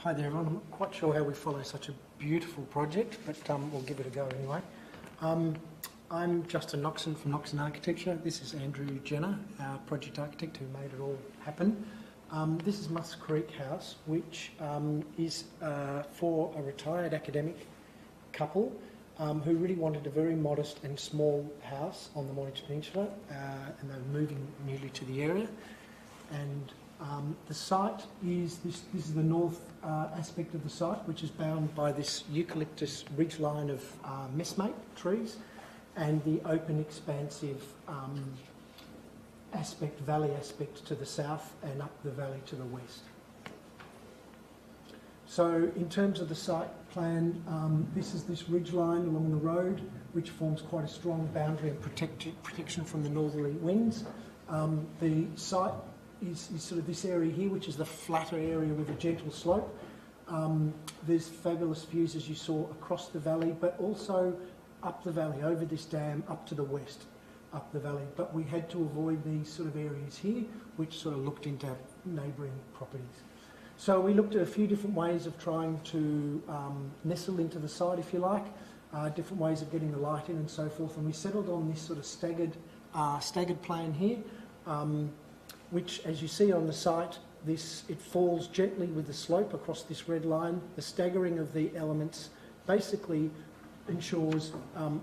Hi there everyone. I'm not quite sure how we follow such a beautiful project, but we'll give it a go anyway. I'm Justin NOXON from NOXON Architecture. This is Andrew Jenner, our project architect who made it all happen. This is Musk Creek House, which is for a retired academic couple who really wanted a very modest and small house on the Mornington Peninsula, and they were moving newly to the area. And the site is, this is the north aspect of the site, which is bound by this eucalyptus ridgeline of messmate trees, and the open expansive aspect, valley aspect to the south and up the valley to the west. So in terms of the site plan, this is this ridgeline along the road, which forms quite a strong boundary and protection from the northerly winds. The site is sort of this area here, which is the flatter area with a gentle slope. There's fabulous views, as you saw, across the valley, but also up the valley, over this dam, up to the west, up the valley. But we had to avoid these sort of areas here, which sort of looked into neighbouring properties. So we looked at a few different ways of trying to nestle into the site, if you like, different ways of getting the light in and so forth, and we settled on this sort of staggered plan here, which, as you see on the site, it falls gently with the slope across this red line. The staggering of the elements basically ensures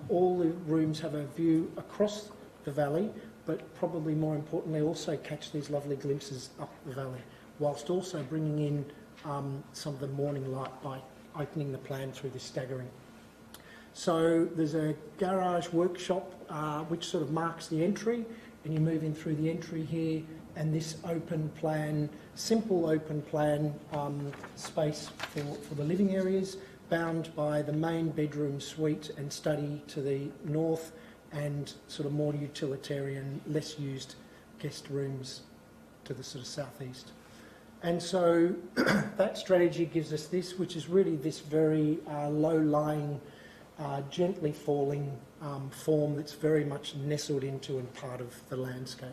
all the rooms have a view across the valley, but probably more importantly also catch these lovely glimpses up the valley, whilst also bringing in some of the morning light by opening the plan through this staggering. So there's a garage workshop which sort of marks the entry, and you move in through the entry here, and this open plan, simple open plan space for the living areas, bound by the main bedroom suite and study to the north, and sort of more utilitarian, less used guest rooms to the sort of southeast. And so that strategy gives us this, which is really this very low-lying, gently falling form that's very much nestled into and part of the landscape.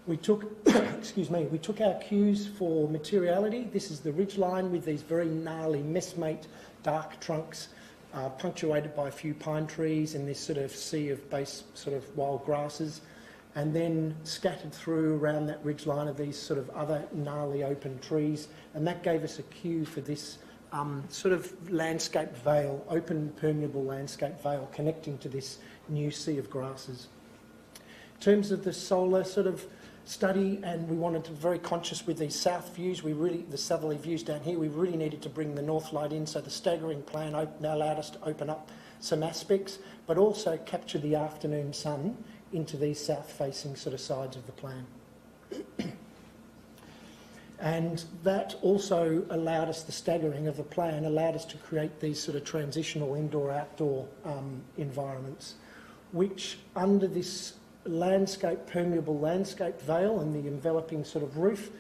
We took, we took our cues for materiality. This is the ridgeline with these very gnarly messmate dark trunks, punctuated by a few pine trees and this sort of sea of base sort of wild grasses, and then scattered through around that ridgeline of these sort of other gnarly open trees, and that gave us a cue for this sort of landscape veil, open permeable landscape veil connecting to this new sea of grasses. In terms of the solar sort of study, and we wanted to be very conscious with these south views, the southerly views down here, we really needed to bring the north light in, so the staggering plan allowed us to open up some aspects, but also capture the afternoon sun into these south-facing sort of sides of the plan. And that also allowed us, the staggering of the plan allowed us to create these sort of transitional indoor-outdoor environments, which under this permeable landscape veil and the enveloping sort of roof,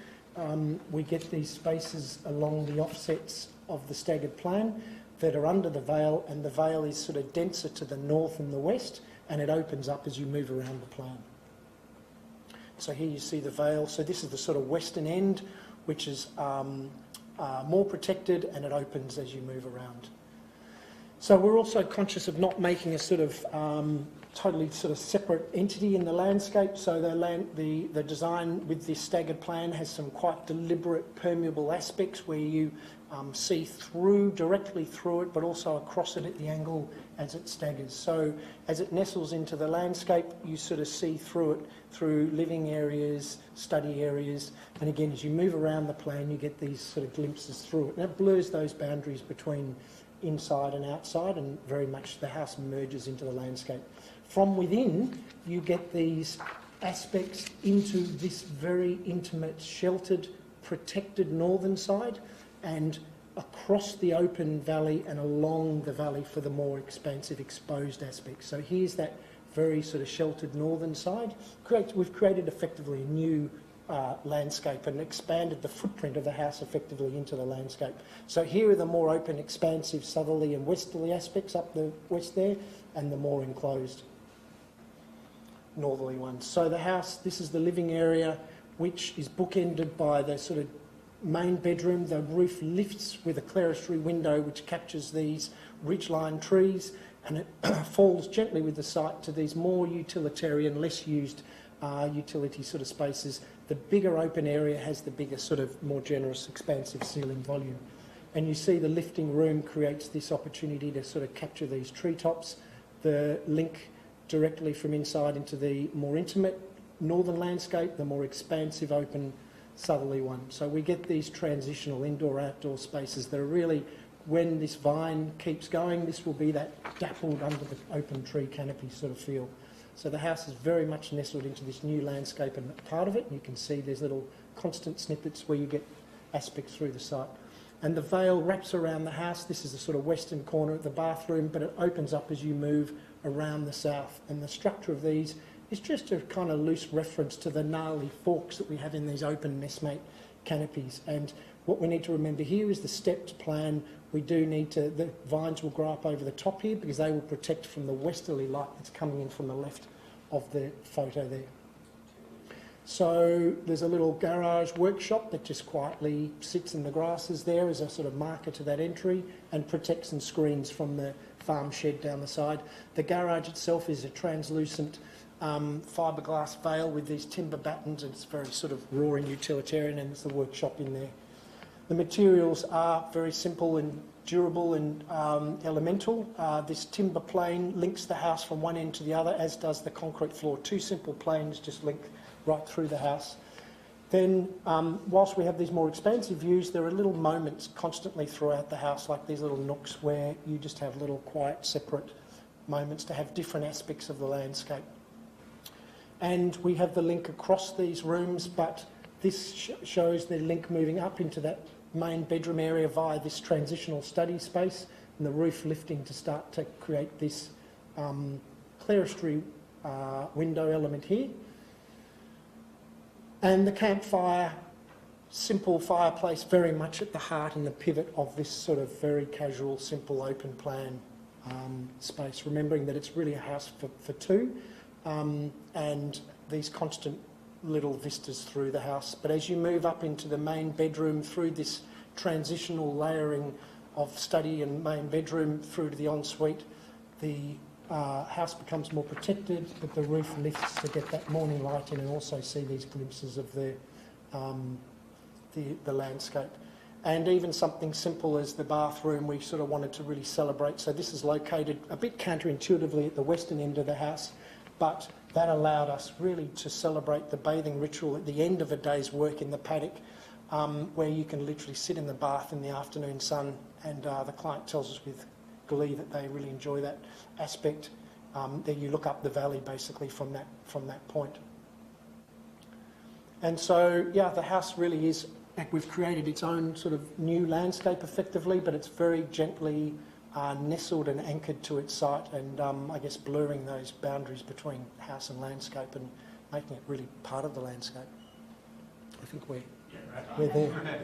we get these spaces along the offsets of the staggered plan that are under the veil, and the veil is sort of denser to the north and the west, and it opens up as you move around the plan. So here you see the veil. So this is the sort of western end, which is more protected, and it opens as you move around. So we're also conscious of not making a sort of totally sort of separate entity in the landscape. So the design with this staggered plan has some quite deliberate permeable aspects where you see directly through it, but also across it at the angle as it staggers. So as it nestles into the landscape, you sort of see through it, through living areas, study areas, and again, as you move around the plan, you get these sort of glimpses through it. And it blurs those boundaries between inside and outside, and very much the house merges into the landscape. From within, you get these aspects into this very intimate, sheltered, protected northern side, and across the open valley and along the valley for the more expansive, exposed aspects. So here's that very sort of sheltered northern side. We've created effectively a new landscape and expanded the footprint of the house effectively into the landscape. So here are the more open, expansive southerly and westerly aspects up the west there, and the more enclosed northerly ones. So the house, this is the living area, which is bookended by the sort of main bedroom, the roof lifts with a clerestory window which captures these ridgeline trees, and it falls gently with the site to these more utilitarian, less used utility sort of spaces. The bigger open area has the bigger sort of more generous, expansive ceiling volume. And you see the lifting room creates this opportunity to sort of capture these treetops, the link directly from inside into the more intimate northern landscape, the more expansive open southerly one. So we get these transitional indoor-outdoor spaces that are really, when this vine keeps going, this will be that dappled under the open tree canopy sort of feel. So the house is very much nestled into this new landscape and part of it. You can see there's little constant snippets where you get aspects through the site. And the veil wraps around the house. This is the sort of western corner of the bathroom, but it opens up as you move around the south. And the structure of these is just a kind of loose reference to the gnarly forks that we have in these open messmate canopies. And what we need to remember here is the stepped plan. We do need to, the vines will grow up over the top here because they will protect from the westerly light that's coming in from the left of the photo there. So there's a little garage workshop that just quietly sits in the grasses there as a sort of marker to that entry and protects and screens from the farm shed down the side. The garage itself is a translucent fiberglass veil with these timber battens, and it's very sort of raw and utilitarian, and there's the workshop in there. The materials are very simple and durable and elemental. This timber plane links the house from one end to the other, as does the concrete floor. Two simple planes just link right through the house. Then, whilst we have these more expansive views, there are little moments constantly throughout the house, like these little nooks where you just have little quiet, separate moments to have different aspects of the landscape. And we have the link across these rooms, but this shows the link moving up into that main bedroom area via this transitional study space, and the roof lifting to start to create this clerestory window element here. And the campfire, simple fireplace, very much at the heart and the pivot of this sort of very casual, simple, open plan space, remembering that it's really a house for two, and these constant little vistas through the house. But as you move up into the main bedroom, through this transitional layering of study and main bedroom through to the ensuite, the house becomes more protected, but the roof lifts to get that morning light in and also see these glimpses of the landscape. And even something simple as the bathroom, we sort of wanted to really celebrate. So this is located a bit counterintuitively at the western end of the house, but that allowed us really to celebrate the bathing ritual at the end of a day's work in the paddock, where you can literally sit in the bath in the afternoon sun, and the client tells us with glee that they really enjoy that aspect. Then you look up the valley basically from that point. And so, yeah, the house really is, we've created its own sort of new landscape effectively, but it's very gently nestled and anchored to its site, and I guess blurring those boundaries between house and landscape and making it really part of the landscape. I think we're there.